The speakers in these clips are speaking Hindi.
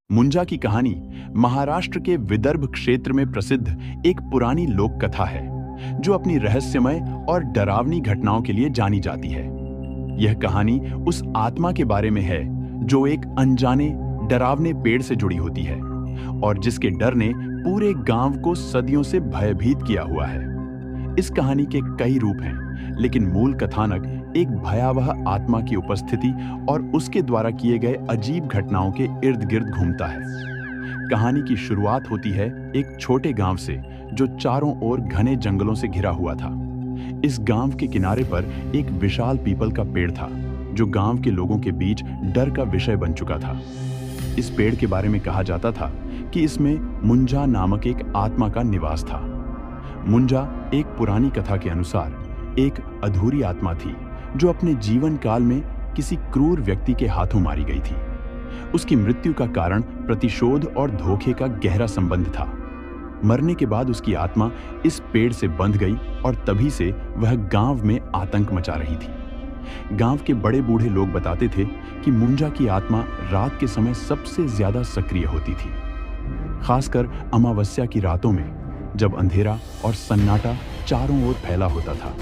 मुंजा की कहानी महाराष्ट्र के विदर्भ क्षेत्र में प्रसिद्ध एक पुरानी लोक कथा है जो अपनी रहस्यमय और डरावनी घटनाओं के लिए जानी जाती है। यह कहानी उस आत्मा के बारे में है जो एक अनजाने डरावने पेड़ से जुड़ी होती है और जिसके डर ने पूरे गांव को सदियों से भयभीत किया हुआ है। इस कहानी के कई रूप हैं, लेकिन मूल कथानक एक भयावह आत्मा की उपस्थिति और उसके द्वारा किए गए अजीब घटनाओं के इर्द गिर्द घूमता है। कहानी की शुरुआत होती है एक छोटे गांव से जो चारों ओर घने जंगलों से घिरा हुआ था। इस गांव के किनारे पर एक विशाल पीपल का पेड़ था जो गांव के लोगों के बीच डर का विषय बन चुका था। इस पेड़ के बारे में कहा जाता था कि इसमें मुंजा नामक एक आत्मा का निवास था। मुंजा एक पुरानी कथा के अनुसार एक अधूरी आत्मा थी जो अपने जीवन काल में किसी क्रूर व्यक्ति के हाथों मारी गई थी। उसकी मृत्यु का कारण प्रतिशोध और धोखे का गहरा संबंध था। मरने के बाद उसकी आत्मा इस पेड़ से बंध गई और तभी से वह गांव में आतंक मचा रही थी। गांव के बड़े बूढ़े लोग बताते थे कि मुंजा की आत्मा रात के समय सबसे ज्यादा सक्रिय होती थी, खासकर अमावस्या की रातों में जब अंधेरा और सन्नाटा चारों ओर फैला होता था।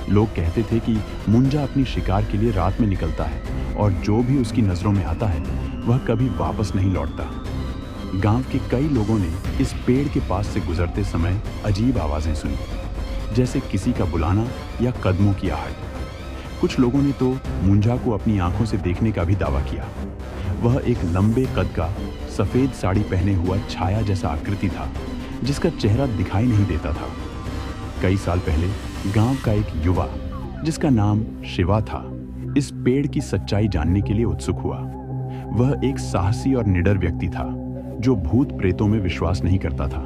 लोग कहते थे कि मुंजा अपनी शिकार के लिए रात में निकलता है और जो भी उसकी नजरों में आता है वह कभी वापस नहीं लौटता। गांव के कई लोगों ने इस पेड़ के पास से गुजरते समय अजीब आवाजें सुनी, जैसे किसी का बुलाना या कदमों की आहट। कुछ लोगों ने तो मुंजा को अपनी आंखों से देखने का भी दावा किया। वह एक लंबे कद का सफेद साड़ी पहने हुआ छाया जैसा आकृति था जिसका चेहरा दिखाई नहीं देता था। कई साल पहले गांव का एक युवा जिसका नाम शिवा था इस पेड़ की सच्चाई जानने के लिए उत्सुक हुआ। वह एक साहसी और निडर व्यक्ति था जो भूत प्रेतों में विश्वास नहीं करता था।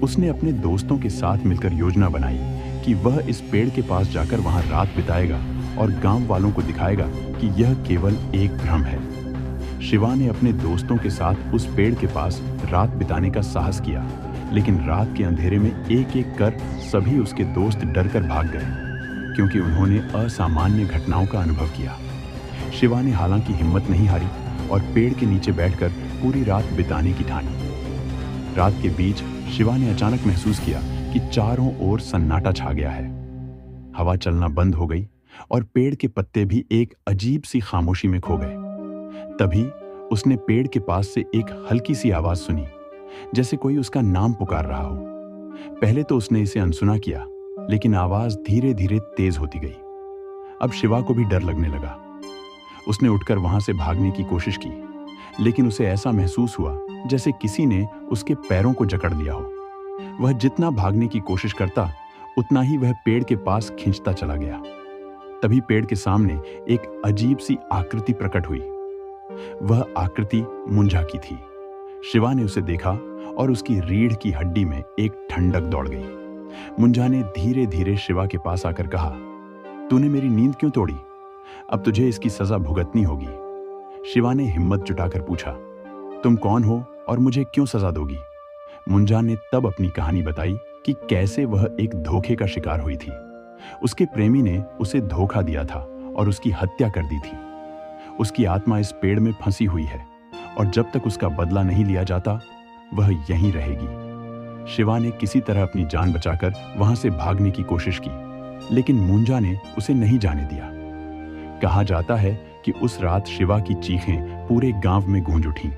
उसने अपने दोस्तों के साथ मिलकर योजना बनाई कि वह इस पेड़ के पास जाकर वहां रात बिताएगा और गांव वालों को दिखाएगा कि यह केवल एक भ्रम है। शिवा ने अपने दोस्तों के साथ उस पेड़ के पास रात बिताने का साहस किया, लेकिन रात के अंधेरे में एक एक कर सभी उसके दोस्त डरकर भाग गए क्योंकि उन्होंने असामान्य घटनाओं का अनुभव किया। शिवा ने हालांकि हिम्मत नहीं हारी और पेड़ के नीचे बैठकर पूरी रात बिताने की ठानी। रात के बीच शिवा ने अचानक महसूस किया कि चारों ओर सन्नाटा छा गया है। हवा चलना बंद हो गई और पेड़ के पत्ते भी एक अजीब सी खामोशी में खो गए। तभी उसने पेड़ के पास से एक हल्की सी आवाज सुनी, जैसे कोई उसका नाम पुकार रहा हो। पहले तो उसने इसे अनसुना किया, लेकिन आवाज धीरे धीरे तेज होती गई। अब शिवा को भी डर लगने लगा। उसने उठकर वहां से भागने की कोशिश की, लेकिन उसे ऐसा महसूस हुआ जैसे किसी ने उसके पैरों को जकड़ लिया हो। वह जितना भागने की कोशिश करता उतना ही वह पेड़ के पास खींचता चला गया। तभी पेड़ के सामने एक अजीब सी आकृति प्रकट हुई। वह आकृति मुंजा की थी। शिवा ने उसे देखा और उसकी रीढ़ की हड्डी में एक ठंडक दौड़ गई। मुंजा ने धीरे धीरे शिवा के पास आकर कहा, तूने मेरी नींद क्यों तोड़ी? अब तुझे इसकी सजा भुगतनी होगी। शिवा ने हिम्मत जुटाकर पूछा, तुम कौन हो और मुझे क्यों सजा दोगी? मुंजा ने तब अपनी कहानी बताई कि कैसे वह एक धोखे का शिकार हुई थी। उसके प्रेमी ने उसे धोखा दिया था और उसकी हत्या कर दी थी। उसकी आत्मा इस पेड़ में फंसी हुई है और जब तक उसका बदला नहीं लिया जाता वह यहीं रहेगी। शिवा ने किसी तरह अपनी जान बचाकर वहां से भागने की कोशिश की, लेकिन मुंजा ने उसे नहीं जाने दिया। कहा जाता है कि उस रात शिवा की चीखें पूरे गांव में गूंज उठीं,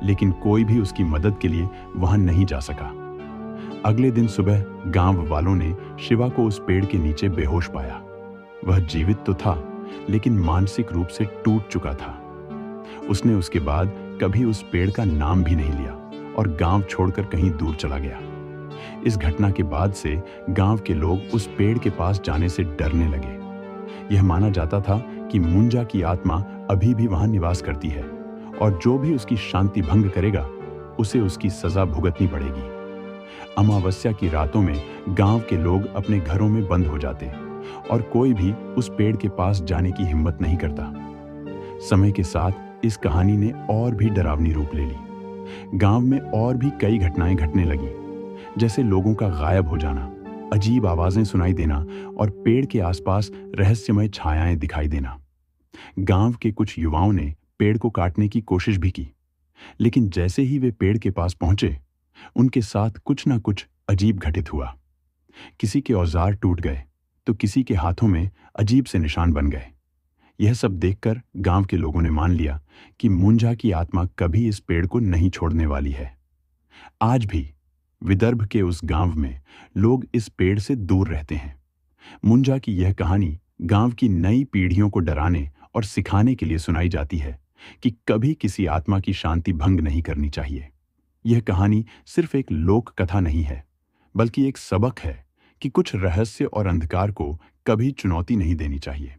लेकिन कोई भी उसकी मदद के लिए वहां नहीं जा सका। अगले दिन सुबह गांव वालों ने शिवा को उस पेड़ के नीचे बेहोश पाया। वह जीवित तो था, लेकिन मानसिक रूप से टूट चुका था। उसने उसके बाद कभी उस पेड़ का नाम भी नहीं लिया और गांव छोड़कर कहीं दूर चला गया। इस घटना के बाद से गांव के लोग उस पेड़ के पास जाने से डरने लगे। यह माना जाता था कि मुंजा की आत्मा अभी भी वहां निवास करती है और जो भी उसकी शांति भंग करेगा उसे उसकी सजा भुगतनी पड़ेगी। अमावस्या की रातों में गांव के लोग अपने घरों में बंद हो जाते और कोई भी उस पेड़ के पास जाने की हिम्मत नहीं करता। समय के साथ इस कहानी ने और भी डरावनी रूप ले ली। गांव में और भी कई घटनाएं घटने लगी, जैसे लोगों का गायब हो जाना, अजीब आवाजें सुनाई देना और पेड़ के आसपास रहस्यमय छायाएं दिखाई देना। गांव के कुछ युवाओं ने पेड़ को काटने की कोशिश भी की, लेकिन जैसे ही वे पेड़ के पास पहुंचे, उनके साथ कुछ ना कुछ अजीब घटित हुआ। किसी के औजार टूट गए, तो किसी के हाथों में अजीब से निशान बन गए। यह सब देखकर गांव के लोगों ने मान लिया कि मुंजा की आत्मा कभी इस पेड़ को नहीं छोड़ने वाली है। आज भी विदर्भ के उस गांव में लोग इस पेड़ से दूर रहते हैं। मुंजा की यह कहानी गांव की नई पीढ़ियों को डराने और सिखाने के लिए सुनाई जाती है कि कभी किसी आत्मा की शांति भंग नहीं करनी चाहिए। यह कहानी सिर्फ एक लोक कथा नहीं है, बल्कि एक सबक है कि कुछ रहस्य और अंधकार को कभी चुनौती नहीं देनी चाहिए।